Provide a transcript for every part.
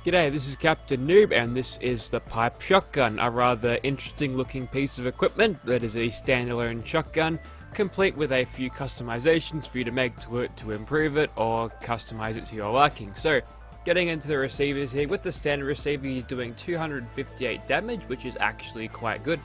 G'day, this is Captainoob and this is the Pipe Shotgun, a rather interesting looking piece of equipment that is a standalone shotgun, complete with a few customizations for you to make to it to improve it or customize it to your liking. So, getting into the receivers here, with the standard receiver you're doing 258 damage, which is actually quite good,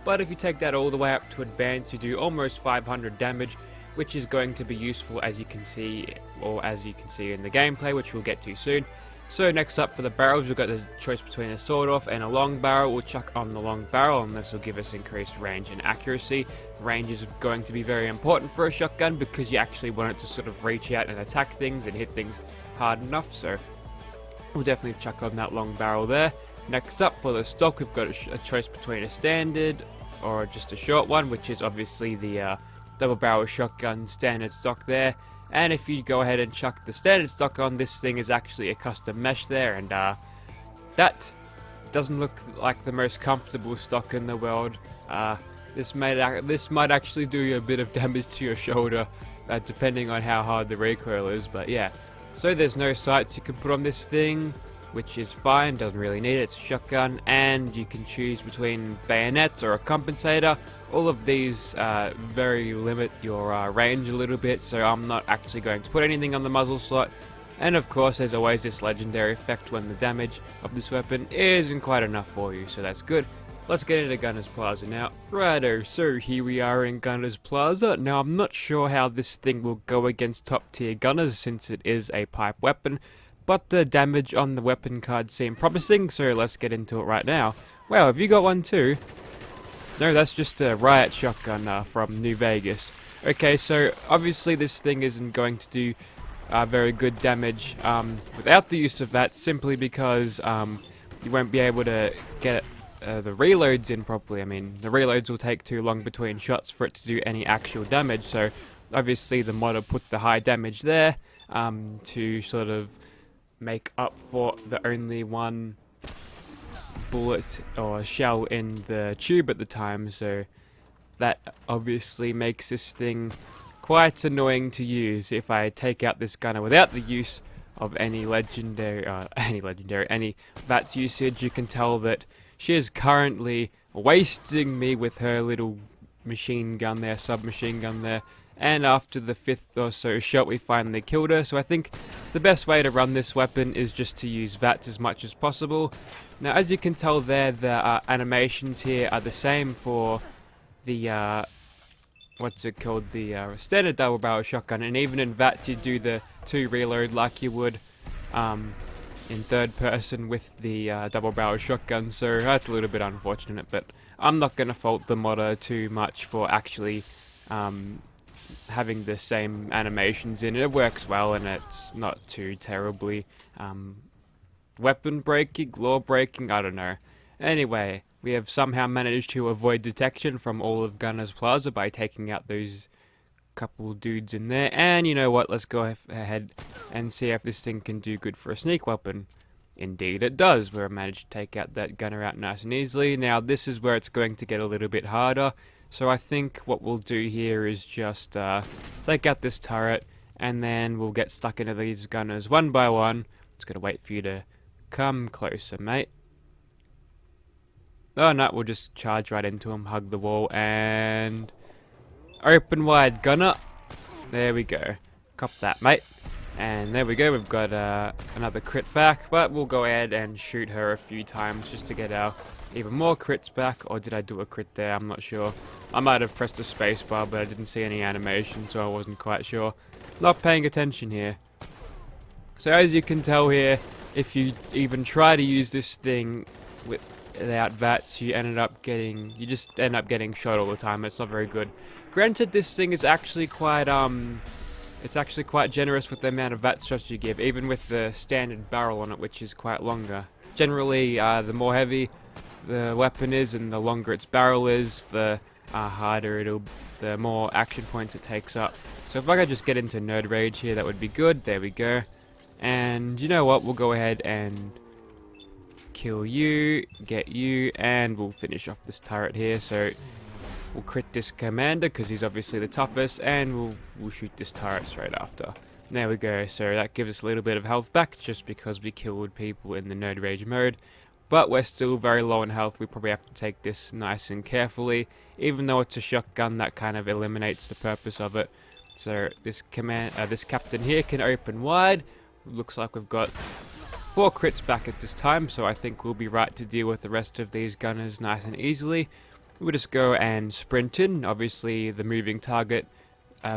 but if you take that all the way up to advanced you do almost 500 damage, which is going to be useful as you can see in the gameplay, which we'll get to soon. So next up for the barrels, we've got the choice between a sawed-off and a long barrel. We'll chuck on the long barrel and this will give us increased range and accuracy. Range is going to be very important for a shotgun because you actually want it to sort of reach out and attack things and hit things hard enough, so we'll definitely chuck on that long barrel there. Next up for the stock, we've got a choice between a standard or just a short one, which is obviously the double barrel shotgun standard stock there. And if you go ahead and chuck the standard stock on, this thing is actually a custom mesh there, and that doesn't look like the most comfortable stock in the world. This might actually do you a bit of damage to your shoulder, depending on how hard the recoil is, but yeah. So there's no sights you can put on this thing, which is fine, doesn't really need it, it's a shotgun, and you can choose between bayonets or a compensator. All of these very limit your range a little bit, so I'm not actually going to put anything on the muzzle slot. And of course there's always this legendary effect when the damage of this weapon isn't quite enough for you, so that's good. Let's get into Gunner's Plaza now. Righto, so here we are in Gunner's Plaza. Now I'm not sure how this thing will go against top tier gunners since it is a pipe weapon, but the damage on the weapon card seemed promising, so let's get into it right now. Wow, have you got one too? No, that's just a riot shotgun from New Vegas. Okay, so obviously this thing isn't going to do very good damage without the use of that, simply because you won't be able to get the reloads in properly. I mean, the reloads will take too long between shots for it to do any actual damage, so obviously the modder put the high damage there to sort of make up for the only one bullet or shell in the tube at the time, so that obviously makes this thing quite annoying to use. If I take out this gunner without the use of any any VATS usage, you can tell that she is currently wasting me with her little machine gun there, submachine gun there. And after the 5th or so shot we finally killed her, so I think the best way to run this weapon is just to use VATS as much as possible. Now as you can tell there, the animations here are the same for the the standard double barrel shotgun, and even in VATS you do the 2 reload like you would in third person with the double barrel shotgun, so that's a little bit unfortunate, but I'm not going to fault the modder too much for actually having the same animations in it. It works well and it's not too terribly weapon breaking, law breaking, I don't know. Anyway, we have somehow managed to avoid detection from all of Gunner's Plaza by taking out those couple dudes in there, and you know what, let's go ahead and see if this thing can do good for a sneak weapon. Indeed it does. We managed to take out that gunner out nice and easily. Now this is where it's going to get a little bit harder. So I think what we'll do here is just take out this turret, and then we'll get stuck into these gunners one by one. Just gotta wait for you to come closer, mate. Oh no, we'll just charge right into him, hug the wall, and open wide, gunner. There we go. Cop that, mate. And there we go, we've got another crit back, but we'll go ahead and shoot her a few times just to get our even more crits back. Or did I do a crit there? I'm not sure. I might have pressed the space bar, but I didn't see any animation, so I wasn't quite sure. Not paying attention here. So as you can tell here, if you even try to use this thing without VATS, you just end up getting shot all the time. It's not very good. Granted, this thing is actually quite it's actually quite generous with the amount of VATS shots you give, even with the standard barrel on it, which is quite longer. Generally, the more heavy the weapon is and the longer its barrel is, the harder the more action points it takes up. So if I could just get into nerd rage here, that would be good. There we go. And you know what, we'll go ahead and kill you, get you, and we'll finish off this turret here. So we'll crit this commander because he's obviously the toughest, and we'll shoot this turret straight after. There we go, so that gives us a little bit of health back just because we killed people in the Nerd Rage mode. But we're still very low in health. We probably have to take this nice and carefully. Even though it's a shotgun, that kind of eliminates the purpose of it. So this captain here can open wide. Looks like we've got 4 crits back at this time, so I think we'll be right to deal with the rest of these gunners nice and easily. We'll just go and sprint in. Obviously the moving target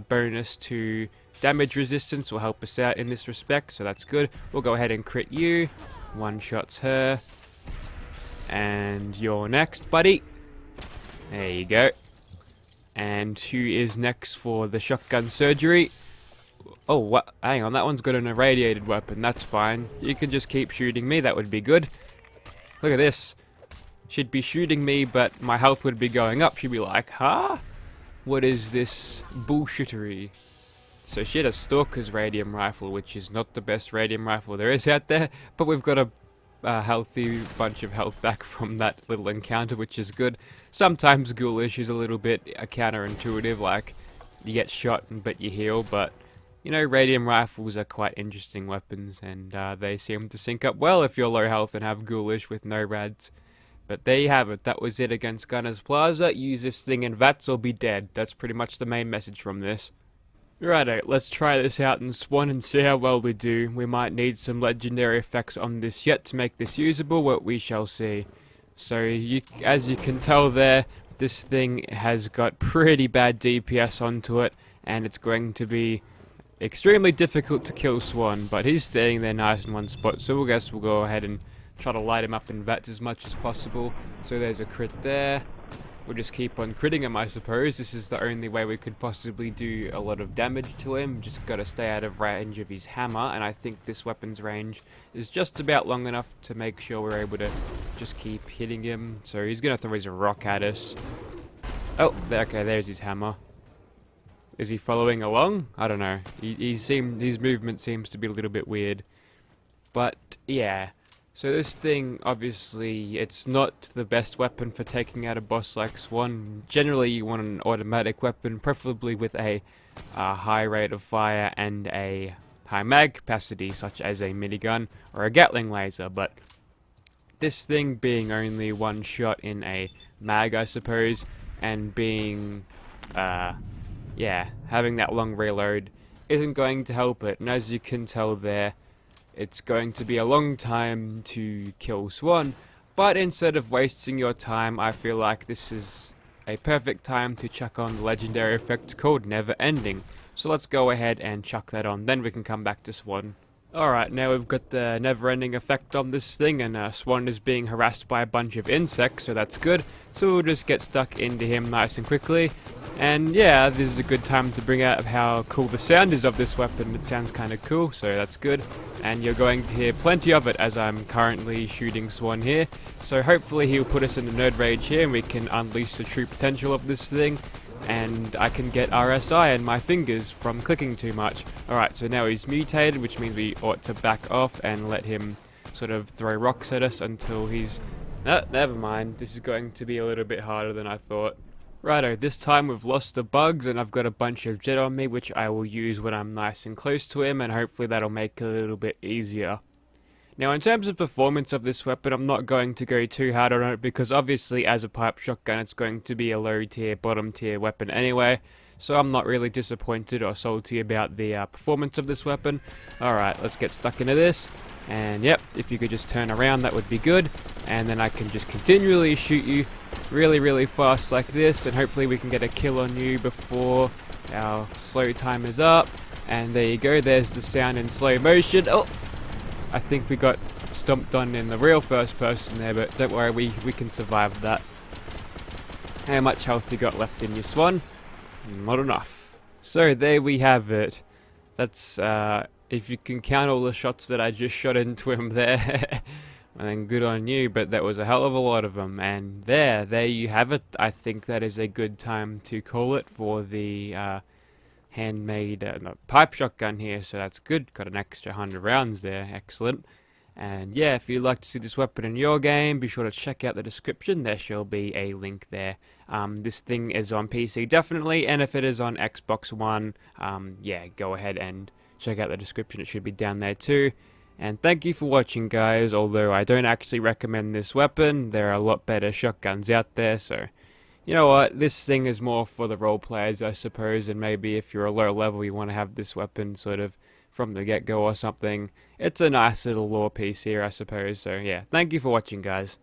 bonus to damage resistance will help us out in this respect, so that's good. We'll go ahead and crit you. One shots her. And you're next, buddy. There you go. And who is next for the shotgun surgery? Oh, what? Hang on, that one's got an irradiated weapon. That's fine. You can just keep shooting me. That would be good. Look at this. She'd be shooting me, but my health would be going up. She'd be like, huh? What is this bullshittery? So she had a Stalker's radium rifle, which is not the best radium rifle there is out there, but we've got a healthy bunch of health back from that little encounter, which is good. Sometimes ghoulish is a little bit counterintuitive, like you get shot but you heal, but you know, radium rifles are quite interesting weapons, and they seem to sync up well if you're low health and have ghoulish with no rads. But there you have it. That was it against Gunners Plaza. Use this thing in VATS or be dead. That's pretty much the main message from this. Righto, let's try this out in Swan and see how well we do. We might need some legendary effects on this yet to make this usable, but we shall see. So, as you can tell there, this thing has got pretty bad DPS onto it, and it's going to be extremely difficult to kill Swan, but he's staying there nice in one spot, so I guess we'll go ahead and try to light him up in VATS as much as possible. So there's a crit there. We'll just keep on critting him, I suppose. This is the only way we could possibly do a lot of damage to him. Just gotta stay out of range of his hammer, and I think this weapon's range is just about long enough to make sure we're able to just keep hitting him. So he's gonna throw his rock at us. Oh, okay, there's his hammer. Is he following along? I don't know. His movement seems to be a little bit weird. But, yeah. So this thing, obviously, it's not the best weapon for taking out a boss like Swan. Generally, you want an automatic weapon, preferably with a high rate of fire and a high mag capacity, such as a minigun or a Gatling laser. But this thing being only one shot in a mag, I suppose, and being, having that long reload isn't going to help it. And as you can tell there, it's going to be a long time to kill Swan, but instead of wasting your time, I feel like this is a perfect time to chuck on the legendary effect called Never Ending. So let's go ahead and chuck that on, then we can come back to Swan. Alright, now we've got the Never Ending effect on this thing, and Swan is being harassed by a bunch of insects, so that's good. So we'll just get stuck into him nice and quickly. And yeah, this is a good time to bring out how cool the sound is of this weapon. It sounds kind of cool, so that's good. And you're going to hear plenty of it as I'm currently shooting Swan here. So hopefully he'll put us in the Nerd Rage here and we can unleash the true potential of this thing. And I can get RSI in my fingers from clicking too much. Alright, so now he's mutated, which means we ought to back off and let him sort of throw rocks at us until he's... No, never mind. This is going to be a little bit harder than I thought. Righto, this time we've lost the bugs and I've got a bunch of jet on me, which I will use when I'm nice and close to him, and hopefully that'll make it a little bit easier. Now, in terms of performance of this weapon, I'm not going to go too hard on it because obviously as a pipe shotgun it's going to be a low tier, bottom tier weapon anyway, so I'm not really disappointed or salty about the performance of this weapon. Alright, let's get stuck into this, and yep, if you could just turn around that would be good, and then I can just continually shoot you really fast like this, and hopefully we can get a kill on you before our slow time is up. And there you go, there's the sound in slow motion. Oh, I think we got stomped on in the real first person there, but don't worry, we can survive that. How much health you got left in your Swan? Not enough. So there we have it. That's if you can count all the shots that I just shot into him there, and good on you, but that was a hell of a lot of them. And there you have it. I think that is a good time to call it for the handmade pipe shotgun here, so that's good. Got an extra 100 rounds there, excellent. And yeah, if you'd like to see this weapon in your game, be sure to check out the description. There shall be a link there. This thing is on PC definitely, and if it is on Xbox One, yeah, go ahead and check out the description, it should be down there too. And thank you for watching, guys. Although I don't actually recommend this weapon, there are a lot better shotguns out there, so you know what, this thing is more for the role players, I suppose, and maybe if you're a low level you want to have this weapon sort of from the get-go or something. It's a nice little lore piece here, I suppose. So yeah, thank you for watching, guys.